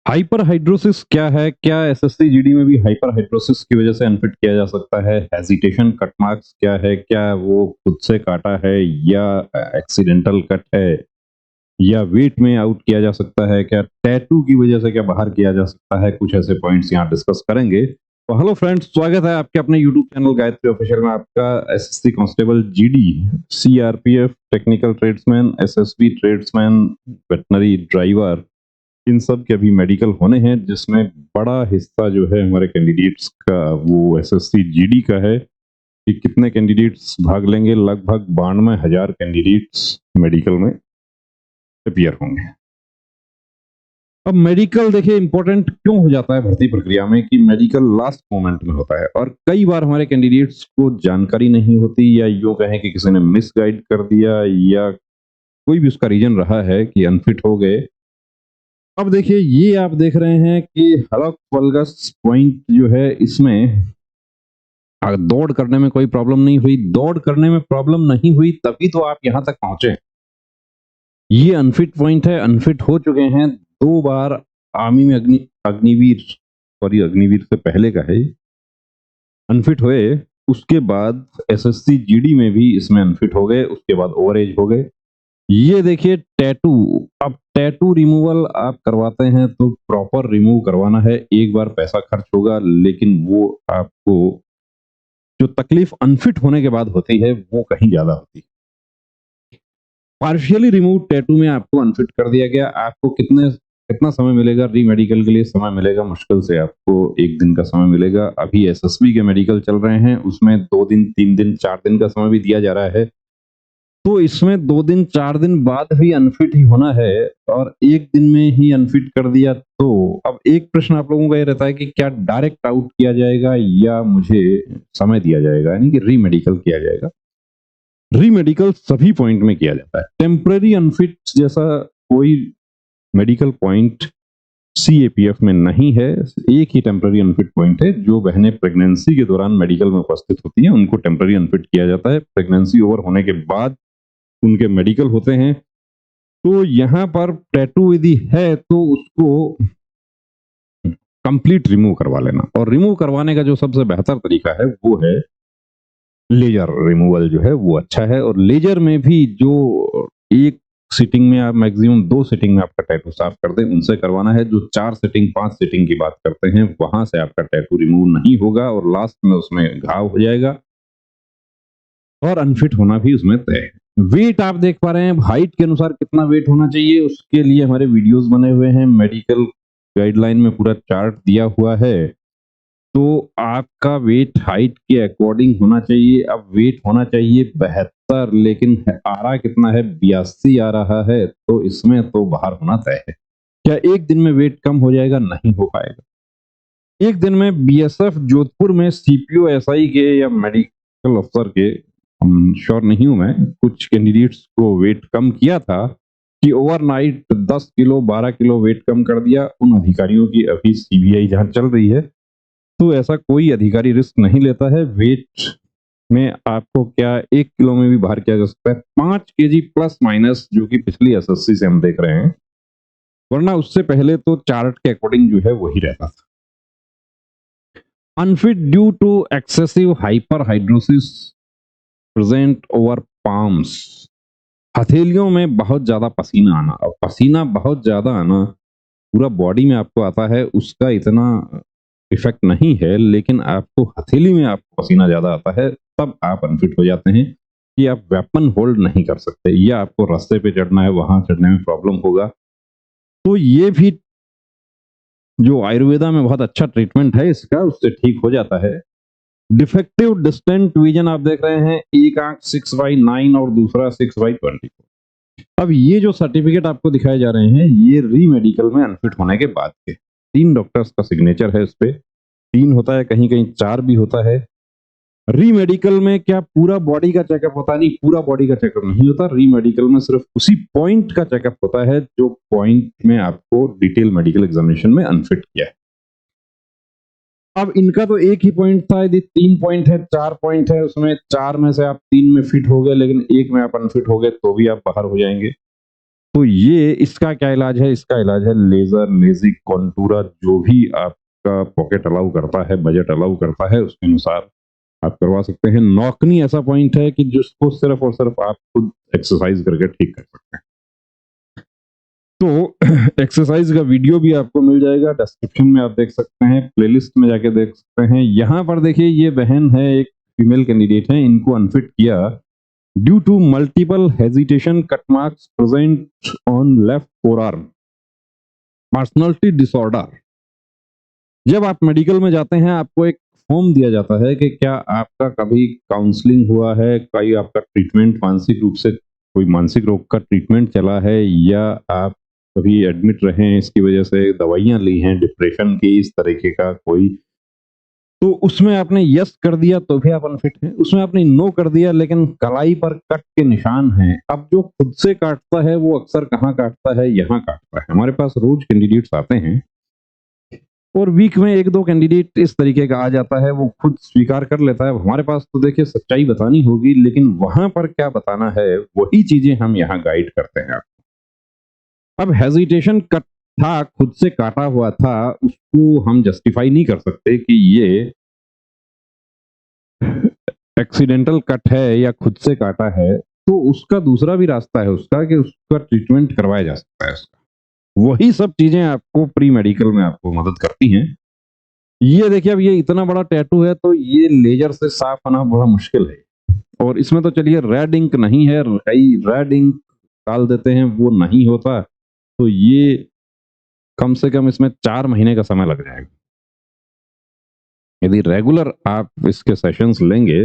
Hyperhidrosis क्या है? क्या एसएससी जीडी में भी हाइपरहाइड्रोसिस की वजह से अनफिट किया जा सकता है? हेजिटेशन कट मार्क्स क्या है? क्या वो खुद से काटा है या एक्सीडेंटल कट है या वेट में आउट किया जा सकता है? क्या टैटू की वजह से क्या बाहर किया जा सकता है? कुछ ऐसे पॉइंट्स यहाँ डिस्कस करेंगे। तो हेलो फ्रेंड्स, स्वागत है आपके अपने यूट्यूब चैनल गायत्री ऑफिशियल में। आपका SSC constable GD, CRPF technical tradesman, SSB tradesman, veterinary driver, इन सब के अभी मेडिकल होने हैं, जिसमें बड़ा हिस्सा जो है हमारे कैंडिडेट्स का वो एसएससी जीडी का है कि कितने कैंडिडेट्स भाग लेंगे। लगभग 92,000 कैंडिडेट्स मेडिकल में अपियर होंगे। अब मेडिकल देखिए इंपॉर्टेंट क्यों हो जाता है भर्ती प्रक्रिया में कि मेडिकल लास्ट मोमेंट में होता है और कई बार हमारे कैंडिडेट्स को जानकारी नहीं होती या यूं कहें कि किसी ने मिसगाइड कर दिया या कोई भी उसका रीजन रहा है कि अनफिट हो गए। अब देखिए ये आप देख रहे हैं कि हलक वल्गस पॉइंट जो है, इसमें दौड़ करने में कोई प्रॉब्लम नहीं हुई। दौड़ करने में प्रॉब्लम नहीं हुई तभी तो आप यहां तक पहुंचे। ये अनफिट पॉइंट है, अनफिट हो चुके हैं 2 बार आर्मी में। अग्निवीर, सॉरी अग्निवीर से पहले का है, अनफिट हुए। उसके बाद एसएससी जीडी में भी इसमें अनफिट हो गए, उसके बाद ओवर एज हो गए। ये देखिए टैटू। अब टैटू रिमूवल आप करवाते हैं तो प्रॉपर रिमूव करवाना है। एक बार पैसा खर्च होगा, लेकिन वो आपको जो तकलीफ अनफिट होने के बाद होती है वो कहीं ज्यादा होती है। पार्शियली रिमूव टैटू में आपको अनफिट कर दिया गया। आपको कितना समय मिलेगा री मेडिकल के लिए? समय मिलेगा मुश्किल से आपको 1 दिन का समय मिलेगा। अभी एसएसबी के मेडिकल चल रहे हैं, उसमें 2 दिन, 3 दिन, 4 दिन का समय भी दिया जा रहा है। तो इसमें 2 दिन 4 दिन बाद भी अनफिट ही होना है और 1 दिन में ही अनफिट कर दिया। तो अब एक प्रश्न आप लोगों का ये रहता है कि क्या डायरेक्ट आउट किया जाएगा या मुझे समय दिया जाएगा, यानी कि री मेडिकल किया जाएगा। री मेडिकल सभी पॉइंट में किया जाता है। टेम्पररी अनफिट जैसा कोई मेडिकल पॉइंट सीएपीएफ में नहीं है। एक ही टेम्पररी अनफिट पॉइंट है। जो बहनें प्रेगनेंसी के दौरान मेडिकल में उपस्थित होती हैं उनको टेम्पररी अनफिट किया जाता है। प्रेगनेंसी ओवर होने के बाद उनके मेडिकल होते हैं। तो यहाँ पर टैटू यदि है तो उसको कंप्लीट रिमूव करवा लेना, और रिमूव करवाने का जो सबसे बेहतर तरीका है वो है लेजर रिमूवल। जो है वो अच्छा है, और लेजर में भी जो एक सिटिंग में आप मैक्सिमम 2 सिटिंग में आपका टैटू साफ कर दें, उनसे करवाना है। जो 4 सिटिंग 5 सिटिंग की बात करते हैं वहां से आपका टैटू रिमूव नहीं होगा और लास्ट में उसमें घाव हो जाएगा और अनफिट होना भी उसमें तय है। वेट आप देख पा रहे हैं, हाइट के अनुसार कितना वेट होना चाहिए उसके लिए हमारे वीडियोस बने हुए हैं। मेडिकल गाइडलाइन में पूरा चार्ट दिया हुआ है। तो आपका वेट हाइट के अकॉर्डिंग होना चाहिए। अब वेट होना चाहिए 72, लेकिन आ रहा कितना है? 82 आ रहा है। तो इसमें तो बाहर होना तय है। क्या 1 दिन में वेट कम हो जाएगा? नहीं हो पाएगा। 1 दिन में बीएसएफ जोधपुर में सीपीओ एसआई के या मेडिकल अफसर के, श्योर नहीं हूं मैं, कुछ कैंडिडेट्स को वेट कम किया था कि ओवरनाइट 10 किलो 12 किलो वेट कम कर दिया। उन अधिकारियों की अभी सीबीआई जांच चल रही है, तो ऐसा कोई अधिकारी रिस्क नहीं लेता है। वेट में आपको क्या 1 किलो में भी बाहर किया जा सकता है, 5 केजी प्लस माइनस, जो कि पिछली एसएससी से हम देख रहे हैं। वरना उससे पहले तो चार्ट के अकॉर्डिंग जो है वही रहता था। Unfit due to excessive hyperhidrosis present over palms. हथेलियों में बहुत ज्यादा पसीना आना। और पसीना बहुत ज्यादा आना पूरा बॉडी में आपको आता है, उसका इतना इफेक्ट नहीं है, लेकिन आपको हथेली में आपको पसीना ज्यादा आता है, तब आप अनफिट हो जाते हैं कि आप वेपन होल्ड नहीं कर सकते या आपको रास्ते पे चढ़ना है, वहां चढ़ने में प्रॉब्लम होगा। तो ये भी जो आयुर्वेदा में बहुत अच्छा ट्रीटमेंट है इसका, उससे ठीक हो जाता है। डिफेक्टिव डिस्टेंट विजन आप देख रहे हैं, एक आंख 6/9 और दूसरा 6/24। अब ये जो सर्टिफिकेट आपको दिखाए जा रहे हैं, ये री मेडिकल में अनफिट होने के बाद के 3 डॉक्टर्स का सिग्नेचर है। इस पे 3 होता है, कहीं कहीं 4 भी होता है। री मेडिकल में क्या पूरा बॉडी का चेकअप होता है? नहीं, पूरा बॉडी का चेकअप नहीं होता। री मेडिकल में सिर्फ उसी पॉइंट का चेकअप होता है जो पॉइंट में आपको डिटेल मेडिकल एग्जामिनेशन में अनफिट किया है। अब इनका तो एक ही पॉइंट था। यदि 3 पॉइंट है, 4 पॉइंट है, उसमें 4 में से आप 3 में फिट हो गए लेकिन 1 में आप अनफिट हो गए, तो भी आप बाहर हो जाएंगे। तो ये इसका क्या इलाज है? इसका इलाज है लेजर, लेजिक, कॉन्टूरा, जो भी आपका पॉकेट अलाउ करता है, बजट अलाउ करता है, उसके अनुसार आप करवा सकते हैं। नौकनी ऐसा पॉइंट है कि जिसको सिर्फ और सिर्फ आप खुद एक्सरसाइज करके ठीक कर सकते हैं। तो एक्सरसाइज का वीडियो भी आपको मिल जाएगा, डिस्क्रिप्शन में आप देख सकते हैं, प्लेलिस्ट में जाके देख सकते हैं। यहाँ पर देखिए ये बहन है, एक फीमेल कैंडिडेट है, इनको अनफिट किया due to multiple hesitation cut marks present on left forearm, personality disorder. जब आप मेडिकल में जाते हैं आपको एक फॉर्म दिया जाता है कि क्या आपका कभी काउंसलिंग हुआ है, कहीं आपका ट्रीटमेंट मानसिक रूप से कोई मानसिक रोग का ट्रीटमेंट चला है, या आप कभी एडमिट रहे हैं इसकी वजह से, दवाइयां ली हैं डिप्रेशन की, इस तरीके का कोई। तो उसमें आपने यस कर दिया तो भी आप अनफिट हैं, उसमें आपने नो कर दिया लेकिन कलाई पर कट के निशान हैं। अब जो खुद से काटता है वो अक्सर कहाँ काटता है? यहाँ काटता है। हमारे पास रोज कैंडिडेट्स आते हैं और वीक में एक दो कैंडिडेट इस तरीके का आ जाता है, वो खुद स्वीकार कर लेता है। हमारे पास तो देखिए सच्चाई बतानी होगी, लेकिन वहां पर क्या बताना है वही चीजें हम यहाँ गाइड करते हैं। अब हेजिटेशन कट था, खुद से काटा हुआ था, उसको हम जस्टिफाई नहीं कर सकते कि ये एक्सीडेंटल कट है या खुद से काटा है। तो उसका दूसरा भी रास्ता है उसका, कि उसका ट्रीटमेंट करवाया जा सकता है उसका। वही सब चीजें आपको प्री मेडिकल में आपको मदद करती हैं। ये देखिए, अब ये इतना बड़ा टैटू है तो ये लेजर से साफ होना बड़ा मुश्किल है। और इसमें तो चलिए रेड इंक नहीं है, रेड इंक डाल देते हैं, वो नहीं होता, तो ये कम से कम इसमें 4 महीने का समय लग जाएगा। यदि रेगुलर आप इसके सेशंस लेंगे।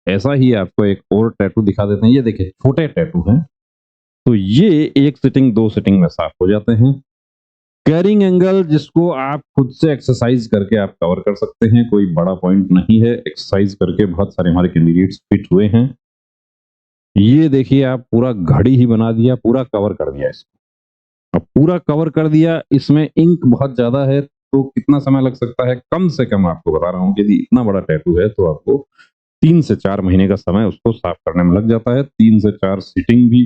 ऐसा ही आपको एक और टैटू दिखा देते हैं। ये देखिए छोटे टैटू हैं, तो ये एक सिटिंग 2 सिटिंग में साफ हो जाते हैं। कैरिंग एंगल, जिसको आप खुद से एक्सरसाइज करके आप कवर कर सकते हैं, कोई बड़ा पॉइंट नहीं है। एक्सरसाइज करके बहुत सारे हमारे कैंडिडेट्स फिट हुए हैं। ये देखिए आप पूरा घड़ी ही बना दिया, पूरा कवर कर दिया इसको। अब पूरा कवर कर दिया, इसमें इंक बहुत ज्यादा है, तो कितना समय लग सकता है? कम से कम आपको बता रहा हूँ, यदि इतना बड़ा टैटू है तो आपको 3 से 4 महीने का समय उसको साफ करने में लग जाता है। 3 से 4 सीटिंग भी।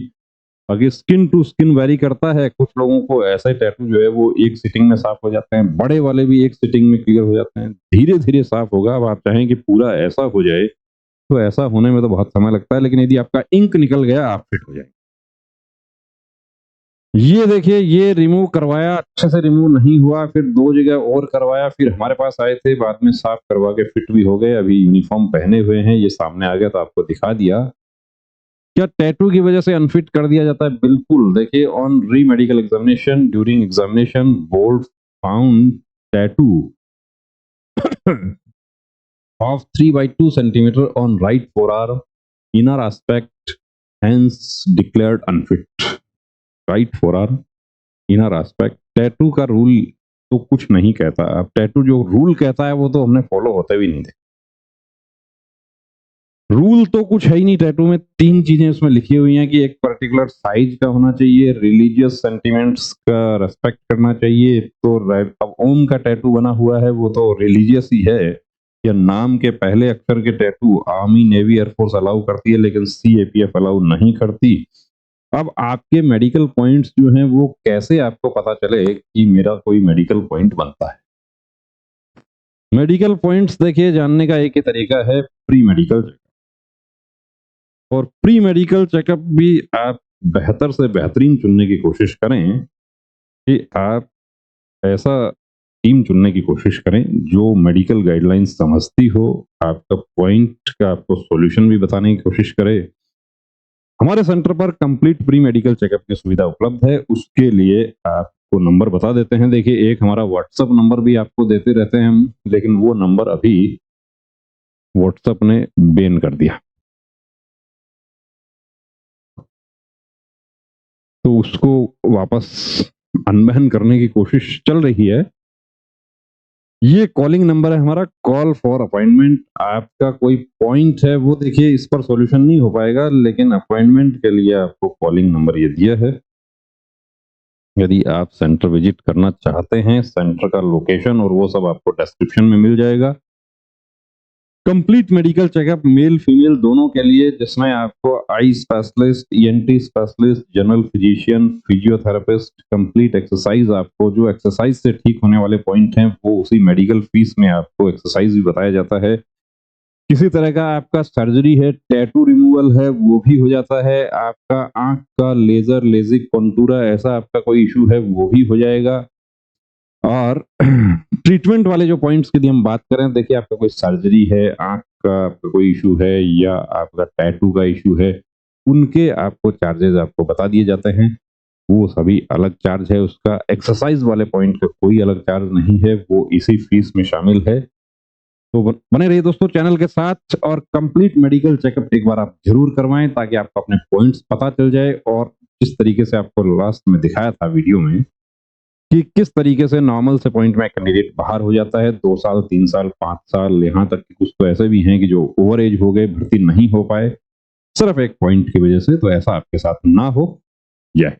अगर स्किन टू स्किन वेरी करता है, कुछ लोगों को ऐसे टैटू जो है वो एक सिटिंग में साफ हो जाते हैं, बड़े वाले भी एक सिटिंग में क्लियर हो जाते हैं। धीरे धीरे साफ होगा। अब आप चाहें कि पूरा ऐसा हो जाए तो ऐसा होने में तो बहुत समय लगता है, लेकिन यदि आपका इंक निकल गया आप फिट हो जाएंगे। ये देखिए, ये रिमूव करवाया, अच्छे से रिमूव नहीं हुआ, फिर 2 जगह और करवाया, फिर हमारे पास आए थे, बाद में साफ करवा के फिट भी हो गए। अभी यूनिफॉर्म पहने हुए हैं, ये सामने आ गया तो आपको दिखा दिया। क्या टैटू की वजह से अनफिट कर दिया जाता है? बिल्कुल। देखिए, ऑन री medical examination, during examination board found tattoo of 3 by 2 centimeter on right forearm, inner aspect, hence declared unfit. Right forearm, inner aspect। Tattoo का रूल तो कुछ नहीं कहता। अब टैटू जो रूल कहता है वो तो हमने फॉलो होते भी नहीं देखा। रूल तो कुछ है ही नहीं टैटू में। 3 चीजें उसमें लिखी हुई हैं कि एक पर्टिकुलर साइज का होना चाहिए, रिलीजियस सेंटिमेंट्स का रेस्पेक्ट करना चाहिए। तो अब ओम का टैटू बना हुआ है, वो तो रिलीजियस ही है। या नाम के पहले अक्षर के tattoo army, navy, air force allow करती है, लेकिन सीएपीएफ अलाउ नहीं करती। अब आपके मेडिकल पॉइंट्स जो हैं वो कैसे आपको पता चले कि मेरा कोई मेडिकल पॉइंट बनता है? मेडिकल पॉइंट्स देखिए जानने का एक ही तरीका है, प्री मेडिकल चेकअप। और प्री मेडिकल चेकअप भी आप बेहतर से बेहतरीन चुनने की कोशिश करें, कि आप ऐसा टीम चुनने की कोशिश करें जो मेडिकल गाइडलाइंस समझती हो, आपका पॉइंट का आपको सॉल्यूशन भी बताने की कोशिश करे। हमारे सेंटर पर कंप्लीट प्री मेडिकल चेकअप की सुविधा उपलब्ध है। उसके लिए आपको नंबर बता देते हैं। देखिए, एक हमारा व्हाट्सएप नंबर भी आपको देते रहते हैं हम, लेकिन वो नंबर अभी व्हाट्सएप ने बैन कर दिया, तो उसको वापस अनबैन करने की कोशिश चल रही है। ये कॉलिंग नंबर है हमारा, कॉल फॉर अपॉइंटमेंट। आपका कोई पॉइंट है वो देखिए इस पर सॉल्यूशन नहीं हो पाएगा, लेकिन अपॉइंटमेंट के लिए आपको कॉलिंग नंबर ये दिया है। यदि आप सेंटर विजिट करना चाहते हैं, सेंटर का लोकेशन और वो सब आपको डिस्क्रिप्शन में मिल जाएगा। Complete medical checkup male female दोनों के लिए, जिसमें आपको eye specialist, ENT specialist, general physician, physiotherapist, complete exercise, आपको जो एक्सरसाइज से ठीक होने वाले पॉइंट हैं वो उसी मेडिकल फीस में आपको एक्सरसाइज भी बताया जाता है। किसी तरह का आपका सर्जरी है, टैटू रिमूवल है, वो भी हो जाता है। आपका आंख का लेजर, लेजिक, कॉन्टूरा, ऐसा आपका कोई इशू है वो भी हो जाएगा। और ट्रीटमेंट वाले जो पॉइंट्स की यदि हम बात करें, देखिए आपका कोई सर्जरी है, आंख का आपका कोई इशू है या आपका टैटू का इशू है, उनके आपको चार्जेस आपको बता दिए जाते हैं। वो सभी अलग चार्ज है उसका। एक्सरसाइज वाले पॉइंट का कोई अलग चार्ज नहीं है, वो इसी फीस में शामिल है। तो बने रहिए दोस्तों चैनल के साथ, और कंप्लीट मेडिकल चेकअप एक बार आप जरूर करवाएं ताकि आपको अपने पॉइंट्स पता चल जाए। और जिस तरीके से आपको लास्ट में दिखाया था वीडियो में कि किस तरीके से नॉर्मल से पॉइंट में कैंडिडेट बाहर हो जाता है, 2 साल, 3 साल, 5 साल, यहाँ तक कि कुछ तो ऐसे भी हैं कि जो ओवर एज हो गए, भर्ती नहीं हो पाए सिर्फ एक पॉइंट की वजह से। तो ऐसा आपके साथ ना हो। जय